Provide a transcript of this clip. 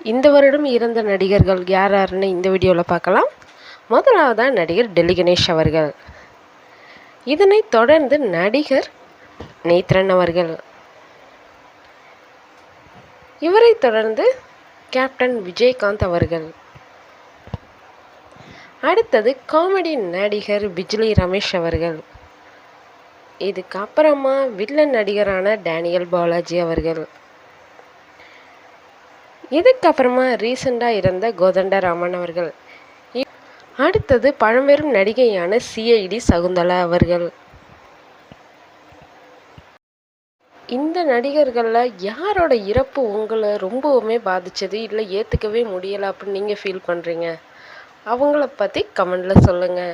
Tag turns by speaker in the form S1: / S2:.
S1: இந்த வருடம் இறந்த நடிகர்கள் யார் யாருன்னு இந்த வீடியோவில் பார்க்கலாம். முதலாவதாக நடிகர் டெல்லி கணேஷ் அவர்கள். இதனைத் தொடர்ந்து நடிகர் நேத்ரன் அவர்கள். இவரை தொடர்ந்து கேப்டன் விஜயகாந்த் அவர்கள். அடுத்தது காமெடி நடிகர் பிஜ்லி ரமேஷ் அவர்கள். இதுக்கப்புறமா வில்லன் நடிகரான டேனியல் பாலாஜி அவர்கள். இதுக்கப்புறமா ரீசெண்டாக இறந்த கோதண்டராமன் அவர்கள். அடுத்தது பழம்பெரும் நடிகையான சிஐடி சகுந்தலா அவர்கள். இந்த நடிகர்களில் யாரோட இறப்பு உங்களை ரொம்பவுமே பாதித்தது, இல்லை ஏற்றுக்கவே முடியலை அப்படின்னு நீங்கள் ஃபீல் பண்ணுறீங்க? அவங்கள பற்றி கமெண்டில் சொல்லுங்கள்.